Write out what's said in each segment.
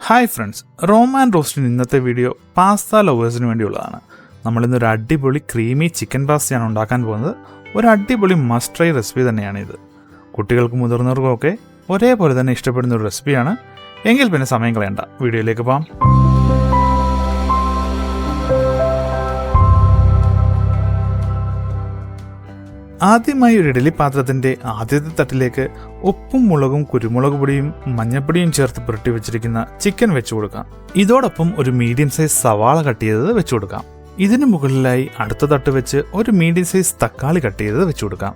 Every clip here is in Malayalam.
ഹായ് ഫ്രണ്ട്സ്, റോം ആൻഡ് റോസ്റ്റിന് ഇന്നത്തെ വീഡിയോ പാസ്ത ലവേഴ്സിന് വേണ്ടിയുള്ളതാണ്. നമ്മളിന്നൊരു അടിപൊളി ക്രീമി ചിക്കൻ പാസ്തയാണ് ഉണ്ടാക്കാൻ പോകുന്നത്. ഒരു അടിപൊളി മസ്റ്റ് ട്രൈ റെസിപ്പി തന്നെയാണിത്. കുട്ടികൾക്കും മുതിർന്നവർക്കും ഒക്കെ ഒരേപോലെ തന്നെ ഇഷ്ടപ്പെടുന്ന ഒരു റെസിപ്പിയാണ്. എങ്കിൽ പിന്നെ സമയം കളയണ്ട, വീഡിയോയിലേക്ക് പോകാം. ആദ്യമായി ഒരു ഇഡലി പാത്രത്തിൻ്റെ ആദ്യത്തെ തട്ടിലേക്ക് ഉപ്പും മുളകും കുരുമുളക് പൊടിയും മഞ്ഞൾപ്പൊടിയും ചേർത്ത് പുരട്ടി വെച്ചിരിക്കുന്ന ചിക്കൻ വെച്ചു കൊടുക്കാം. ഇതോടൊപ്പം ഒരു മീഡിയം സൈസ് സവാള കട്ട് ചെയ്തത് വെച്ചു കൊടുക്കാം. ഇതിന് മുകളിലായി അടുത്ത തട്ട് വെച്ച് ഒരു മീഡിയം സൈസ് തക്കാളി കട്ട് ചെയ്തത് വെച്ചു കൊടുക്കാം.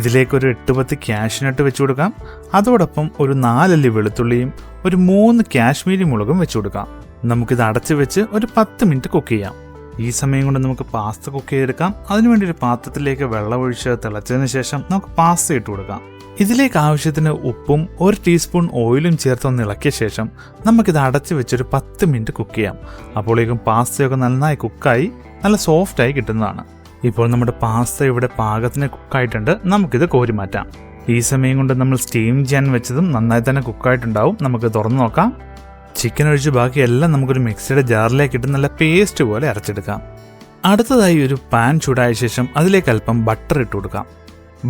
ഇതിലേക്ക് ഒരു 8-10 കാഷ്യൂനട്ട് വെച്ചു കൊടുക്കാം. അതോടൊപ്പം ഒരു 4 അല്ലി വെളുത്തുള്ളിയും ഒരു 3 കാശ്മീരി മുളകും വെച്ചു കൊടുക്കാം. നമുക്കിത് അടച്ചു വെച്ച് ഒരു 10 മിനിറ്റ് കുക്ക് ചെയ്യാം. ഈ സമയം കൊണ്ട് നമുക്ക് പാസ്ത കുക്ക് ചെയ്തെടുക്കാം. അതിനുവേണ്ടി ഒരു പാത്രത്തിലേക്ക് വെള്ളം ഒഴിച്ച് തിളച്ചതിന് ശേഷം നമുക്ക് പാസ്ത ഇട്ട് കൊടുക്കാം. ഇതിലേക്ക് ആവശ്യത്തിന് ഉപ്പും 1 ടീസ്പൂൺ ഓയിലും ചേർത്ത് ഒന്ന് ഇളക്കിയ ശേഷം നമുക്കിത് അടച്ചു വെച്ചൊരു 10 മിനിറ്റ് കുക്ക് ചെയ്യാം. അപ്പോഴേക്കും പാസ്തയൊക്കെ നന്നായി കുക്കായി നല്ല സോഫ്റ്റായി കിട്ടുന്നതാണ്. ഇപ്പോൾ നമ്മുടെ പാസ്ത ഇവിടെ പാകത്തിന് കുക്കായിട്ടുണ്ട്. നമുക്കിത് കോരി മാറ്റാം. ഈ സമയം കൊണ്ട് നമ്മൾ സ്റ്റീം ചെയ്യാൻ വെച്ചതും നന്നായി തന്നെ കുക്കായിട്ടുണ്ടാവും. നമുക്ക് തുറന്നു നോക്കാം. ചിക്കൻ ഒഴിച്ച് ബാക്കിയെല്ലാം നമുക്കൊരു മിക്സിയുടെ ജാറിലേക്ക് ഇട്ട് നല്ല പേസ്റ്റ് പോലെ അരച്ചെടുക്കാം. അടുത്തതായി ഒരു പാൻ ചൂടായ ശേഷം അതിലേക്ക് അല്പം ബട്ടർ ഇട്ട് കൊടുക്കാം.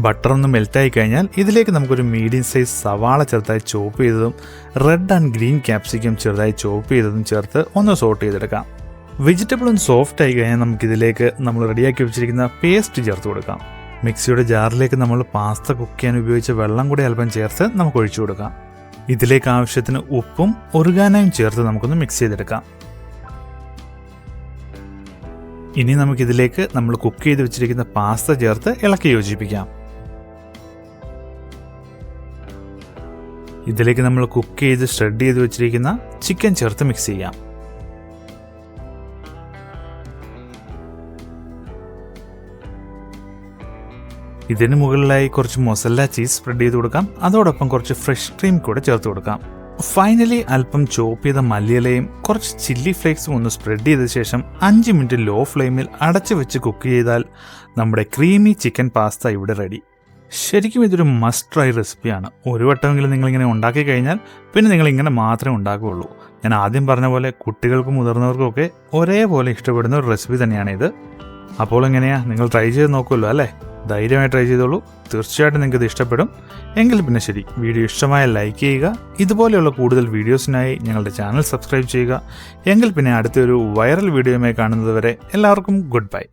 ബട്ടർ ഒന്ന് മെൽറ്റായി കഴിഞ്ഞാൽ ഇതിലേക്ക് നമുക്കൊരു മീഡിയം സൈസ് സവാള ചെറുതായി ചോപ്പ് ചെയ്തതും റെഡ് ആൻഡ് ഗ്രീൻ ക്യാപ്സിക്കം ചെറുതായി ചോപ്പ് ചെയ്തതും ചേർത്ത് ഒന്ന് സോട്ട് ചെയ്തെടുക്കാം. വെജിറ്റബിൾ ഒന്ന് സോഫ്റ്റ് ആയി കഴിഞ്ഞാൽ നമുക്കിതിലേക്ക് നമ്മൾ റെഡിയാക്കി വെച്ചിരിക്കുന്ന പേസ്റ്റ് ചേർത്ത് കൊടുക്കാം. മിക്സിയുടെ ജാറിലേക്ക് നമ്മൾ പാസ്ത കുക്ക് ചെയ്യാൻ ഉപയോഗിച്ച വെള്ളം കൂടി അല്പം ചേർത്ത് നമുക്ക് ഒഴിച്ചു കൊടുക്കാം. ഇതിലേക്ക് ആവശ്യത്തിന് ഉപ്പും ഒറിഗാനോയും ചേർത്ത് നമുക്കൊന്ന് മിക്സ് ചെയ്തെടുക്കാം. ഇനി നമുക്കിതിലേക്ക് നമ്മൾ കുക്ക് ചെയ്ത് വെച്ചിരിക്കുന്ന പാസ്ത ചേർത്ത് ഇളക്കി യോജിപ്പിക്കാം. ഇതിലേക്ക് നമ്മൾ കുക്ക് ചെയ്ത് ഷ്രെഡ് ചെയ്ത് വെച്ചിരിക്കുന്ന ചിക്കൻ ചേർത്ത് മിക്സ് ചെയ്യാം. ഇതിന് മുകളിലായി കുറച്ച് മൊസല്ല ചീസ് സ്പ്രെഡ് ചെയ്ത് കൊടുക്കാം. അതോടൊപ്പം കുറച്ച് ഫ്രഷ് ക്രീം കൂടെ ചേർത്ത് കൊടുക്കാം. ഫൈനലി അല്പം ചോപ്പ് ചെയ്ത മല്ലിയിലയും കുറച്ച് ചില്ലി ഫ്ലേക്സും ഒന്ന് സ്പ്രെഡ് ചെയ്ത ശേഷം 5 മിനിറ്റ് ലോ ഫ്ലെയിമിൽ അടച്ചു വെച്ച് കുക്ക് ചെയ്താൽ നമ്മുടെ ക്രീമി ചിക്കൻ പാസ്ത ഇവിടെ റെഡി. ശരിക്കും ഇതൊരു മസ്റ്റ് ട്രൈ റെസിപ്പിയാണ്. ഒരു വട്ടമെങ്കിലും നിങ്ങളിങ്ങനെ ഉണ്ടാക്കി കഴിഞ്ഞാൽ പിന്നെ നിങ്ങൾ ഇങ്ങനെ മാത്രമേ ഉണ്ടാക്കുകയുള്ളൂ. ഞാൻ ആദ്യം പറഞ്ഞ പോലെ കുട്ടികൾക്കും മുതിർന്നവർക്കും ഒക്കെ ഒരേപോലെ ഇഷ്ടപ്പെടുന്ന ഒരു റെസിപ്പി തന്നെയാണിത്. അപ്പോൾ എങ്ങനെയാ, നിങ്ങൾ ട്രൈ ചെയ്ത് നോക്കുമല്ലോ അല്ലേ? ധൈര്യമായി ട്രൈ ചെയ്തോളൂ. തീർച്ചയായിട്ടും നിങ്ങൾക്ക് ഇത് ഇഷ്ടപ്പെടും. എങ്കിൽ പിന്നെ ശരി, വീഡിയോ ഇഷ്ടമായ ലൈക്ക് ചെയ്യുക. ഇതുപോലെയുള്ള കൂടുതൽ വീഡിയോസിനായി ഞങ്ങളുടെ ചാനൽ സബ്സ്ക്രൈബ് ചെയ്യുക. എങ്കിൽ പിന്നെ അടുത്തൊരു വൈറൽ വീഡിയോയുമായി കാണുന്നത് വരെ എല്ലാവർക്കും ഗുഡ് ബൈ.